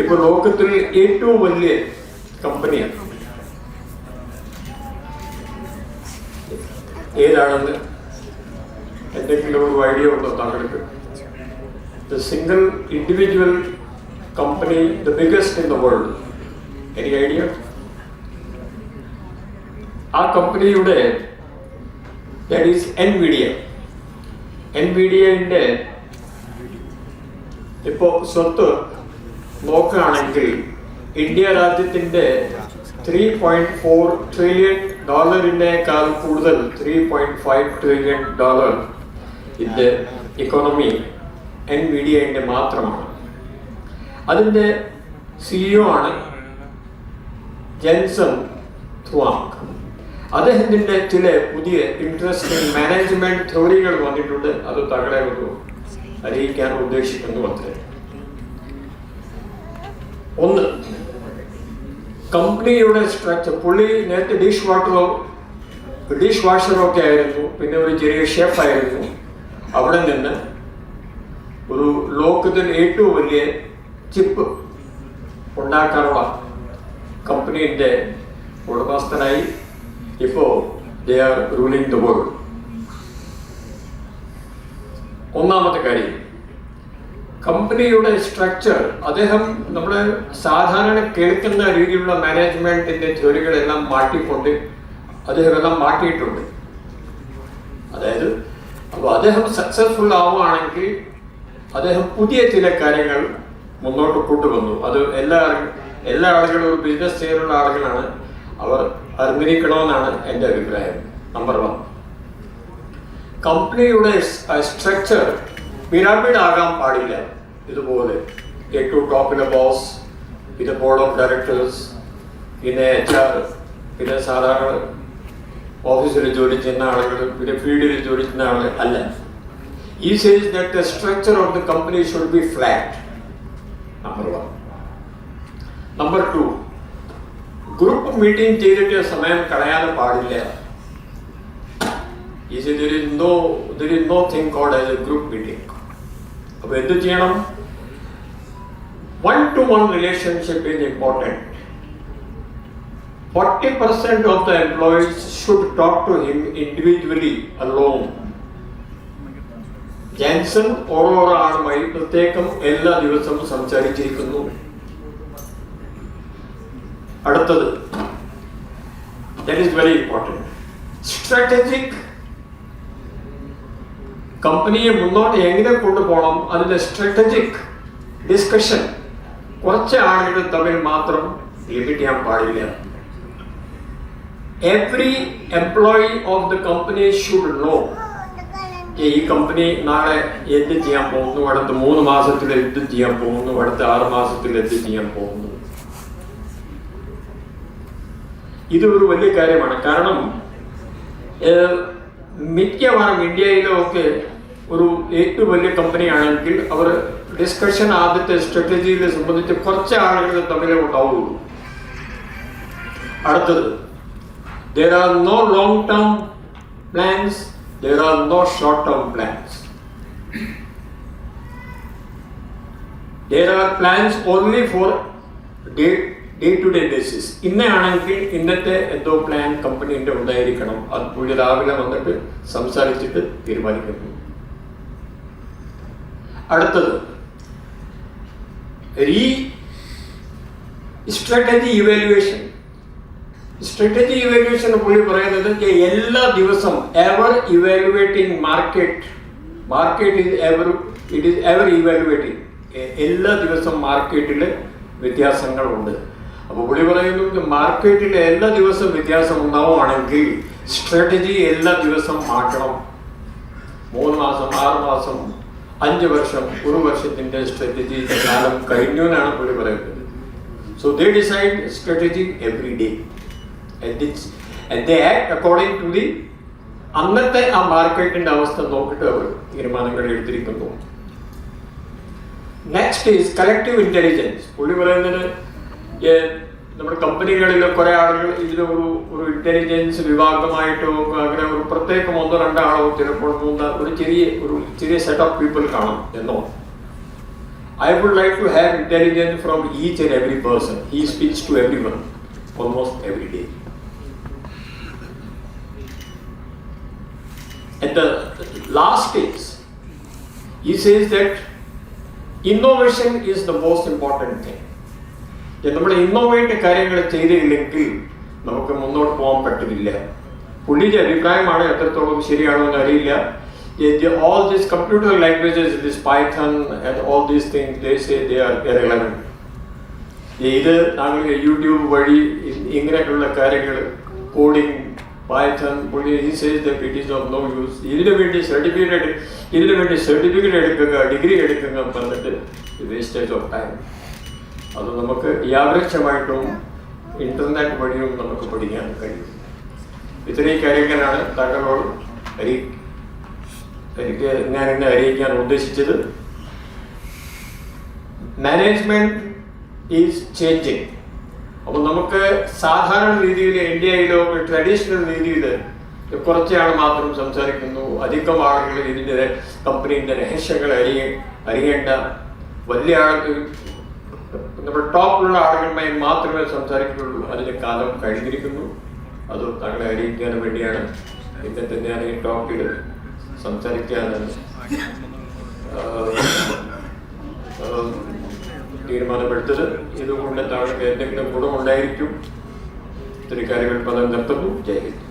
ഇപ്പോൾ ലോകത്തിൽ ഏറ്റവും വലിയ കമ്പനിയാണ് ഏതാണെന്ന് എന്തെങ്കിലും ഒരു ഐഡിയ ഉണ്ടോ താങ്കൾക്ക്? The single individual company, the biggest in the world. Any idea? ആ കമ്പനിയുടെ that is NVIDIA. NVIDIAന്റെ ഇപ്പോൾ സ്വത്ത് നോക്കുകയാണെങ്കിൽ ഇന്ത്യ രാജ്യത്തിൻ്റെ $3.4 trillion കൂടുതൽ $3.5 trillion ഇതിൻ്റെ ഇക്കോണമി NVIDIAന്റെ മാത്രമാണ്. അതിൻ്റെ CEO ആണ് ജെൻസൺ ഹുവാങ്. അദ്ദേഹത്തിൻ്റെ ചില പുതിയ ഇൻട്രസ്റ്റിംഗ് മാനേജ്മെന്റ് തിയറികൾ വന്നിട്ടുണ്ട്. അത് തങ്ങളെ ഒരു അറിയിക്കാൻ ഉദ്ദേശിക്കുന്നു. അത്രേ. ഒന്ന്, കമ്പനിയുടെ സ്ട്രക്ചർ. പുള്ളി നേരത്തെ ഡിഷ് വാഷറൊക്കെ ആയിരുന്നു, പിന്നെ ഒരു ചെറിയ ഷെഫായിരുന്നു. അവിടെ നിന്ന് ഒരു ലോകത്തിൽ ഏറ്റവും വലിയ ചിപ്പ് ഉണ്ടാക്കാനുള്ള കമ്പനീൻ്റെ ഉടമസ്ഥനായി ഇപ്പോൾ they are ruling the world. ഒന്നാമത്തെ കാര്യം, കമ്പനിയുടെ സ്ട്രക്ചർ. അദ്ദേഹം നമ്മൾ സാധാരണ കേൾക്കുന്ന രീതിയിലുള്ള മാനേജ്മെൻറ്റിൻ്റെ തിയറികളെല്ലാം മാറ്റിക്കൊണ്ട് അദ്ദേഹം എല്ലാം മാറ്റിയിട്ടുണ്ട്. അതായത് അപ്പോൾ അദ്ദേഹം സക്സസ്ഫുൾ ആവുകയാണെങ്കിൽ അദ്ദേഹം പുതിയ ചില കാര്യങ്ങൾ മുന്നോട്ട് കൊണ്ടുവന്നു. അത് എല്ലാ ആളുകളും ഒരു ബിസിനസ് ചെയ്യാനുള്ള ആളുകളാണ്, അവർ അറിഞ്ഞിരിക്കണമെന്നാണ് എൻ്റെ അഭിപ്രായം. നമ്പർ 1, കമ്പനിയുടെ സ്ട്രക്ചർ പിരാമിഡ് ആകാൻ പാടില്ല. ഇതുപോലെ ഏറ്റവും ടോപ്പിലെ ബോസ്, പിന്നെ ബോർഡ് ഓഫ് ഡയറക്ടേഴ്സ്, പിന്നെ HR, പിന്നെ സാധാരണ ഓഫീസിൽ ജോലി ചെയ്യുന്ന ആളുകൾ, പിന്നെ ഫീൽഡിൽ ജോലി ചെയ്യുന്ന ആളുകൾ അല്ല. He says that the structure of the company should be flat. Number 1. Number 2, group meeting ചെയ്തിട്ട് സമയം കളയാൻ പാടില്ല. He says there is no thing called as a group meeting. അപ്പോൾ എന്ത് ചെയ്യണം? 1-to-1 relationship is important. 40% of the employees should talk to him individually alone. Jansen ഓരോ ആളുമായി പ്രത്യേകം എല്ലാ ദിവസവും സംസാരിച്ചിരിക്കുന്നു. അടുത്തത്, that is very important, strategic. കമ്പനിയെ മുന്നോട്ട് എങ്ങനെ കൊണ്ടുപോകണം, അതിൻ്റെ സ്ട്രാറ്റജിക് ഡിസ്കഷൻ കുറച്ച് ആളുകൾ തമ്മിൽ മാത്രം ലിമിറ്റ് ചെയ്യാൻ പാടില്ല. Every employee of the company should know ഈ കമ്പനി നാളെ എന്ത് ചെയ്യാൻ പോകുന്നു, അടുത്ത 3 മാസത്തിൽ എന്ത് ചെയ്യാൻ പോകുന്നു, അടുത്ത 6 മാസത്തിൽ എന്ത് ചെയ്യാൻ പോകുന്നു. ഇതൊരു വലിയ കാര്യമാണ്. കാരണം മിക്കവാറും ഇന്ത്യയിലൊക്കെ ഒരു ഏറ്റവും വലിയ കമ്പനിയാണെങ്കിൽ അവർ ഡിസ്കഷൻ ആദ്യത്തെ സ്ട്രാറ്റജിയെ സംബന്ധിച്ച് കുറച്ച് ആളുകൾ തമ്മിലേ ഉണ്ടാവുള്ളൂ. അടുത്തത്, there are no long term plans, there are no short term plans. There are plans only for day to day basis. ഇന്നാണെങ്കിൽ ഇന്നത്തെ എന്തോ പ്ലാൻ കമ്പനീൻ്റെ ഉണ്ടായിരിക്കണം. അത് പുള്ളി രാവിലെ വന്നിട്ട് സംസാരിച്ചിട്ട് തീരുമാനിക്കുന്നു. അടുത്തത്, സ്ട്രാറ്റജി ഇവാലുവേഷൻ. സ്ട്രാറ്റജി ഇവാലുവേഷൻ പുള്ളി പറയുന്നത് എല്ലാ ദിവസവും ever evaluating market it is ever evaluating. എല്ലാ ദിവസവും മാർക്കറ്റിൽ വ്യത്യാസങ്ങളുണ്ട്. അപ്പോൾ പുള്ളി പറയുന്നു മാർക്കറ്റിൽ എല്ലാ ദിവസവും വ്യത്യാസം ഉണ്ടാവുകയാണെങ്കിൽ സ്ട്രാറ്റജി എല്ലാ ദിവസവും മാറ്റണം. 3 മാസം, 6 മാസം, 5 വർഷം, 1 വർഷത്തിൻ്റെ സ്ട്രാറ്റജി കാലം കഴിഞ്ഞു എന്നാണ് പുള്ളി പറയുന്നത്. So they decide strategy every day and they act according to the അന്നത്തെ ആ മാർക്കറ്റിൻ്റെ അവസ്ഥ നോക്കിയിട്ട് അവർ തീരുമാനങ്ങൾ എടുത്തിരിക്കുന്നു. Next is collective intelligence. പുള്ളി പറയുന്നത് നമ്മുടെ കമ്പനികളിൽ കുറേ ആളുകൾ ഇതിലൊരു ഇൻ്റലിജൻസ് വിഭാഗമായിട്ടോ അങ്ങനെ ഒരു പ്രത്യേകം 1-2 ആളോ ചിലപ്പോൾ 3 ഒരു ചെറിയ സെറ്റ് ഓഫ് പീപ്പിൾ കാണും എന്നോ. I would like to have intelligence from each and every person. He speaks to everyone, almost every day. At the last stage, he says that innovation is the most important thing. നമ്മൾ innovate കാര്യങ്ങൾ ചെയ്തില്ലെങ്കിൽ നമുക്ക് മുന്നോട്ട് പോകാൻ പറ്റില്ല. പുള്ളിയുടെ അഭിപ്രായമാണ്, എത്രത്തോളം ശരിയാണോ എന്ന് അറിയില്ല. All these computer languages, this Python and all these things, they say they are irrelevant. ഇത് താങ്കൾ യൂട്യൂബ് വഴി ഇങ്ങനെയൊക്കെയുള്ള കാര്യങ്ങൾ, coding, Python, he says that it is of no use. ഇതിനു വേണ്ടി സർട്ടിഫിക്കറ്റ് എടുക്കുക, ഡിഗ്രി എടുക്കുക പറഞ്ഞിട്ട് വേസ്റ്റേജ് ഓഫ് ടൈം. അത് നമുക്ക് യാദൃച്ഛമായിട്ടും ഇൻ്റർനെറ്റ് വഴിയും നമുക്ക് പഠിക്കാൻ കഴിയും. ഇത്രയും കാര്യങ്ങളാണ് താങ്കളോട് ഞാൻ ഇന്ന് അറിയിക്കാൻ ഉദ്ദേശിച്ചത്. Management is changing. അപ്പോൾ നമുക്ക് സാധാരണ രീതിയിൽ ഇന്ത്യയിലോ ട്രഡീഷണൽ രീതിയിൽ കുറച്ചാൾ മാത്രം സംസാരിക്കുന്നു. അധികം ആളുകൾ ഇതിൻ്റെ കമ്പനീൻ്റെ രഹസ്യങ്ങൾ അറിയേണ്ട വലിയ ആളുകൾ, നമ്മുടെ ടോപ്പിലുള്ള ആളുകളുമായി മാത്രമേ സംസാരിക്കുന്നുള്ളൂ. അതിൻ്റെ കാലം കഴിഞ്ഞിരിക്കുന്നു. അത് താങ്കളെ അറിയിക്കാൻ വേണ്ടിയാണ് ഇന്നത്തെ ഞാൻ ഈ ടോപ്പിൽ സംസാരിക്കാനാണ് തീരുമാനമെടുത്തത്. ഇതുകൊണ്ട് താങ്കൾക്ക് എന്തെങ്കിലും ഗുണമുണ്ടായിരിക്കും. ഇത്തരം കാര്യങ്ങൾ പലം നിർത്തുന്നു. ജയ് ഹിന്ദ്.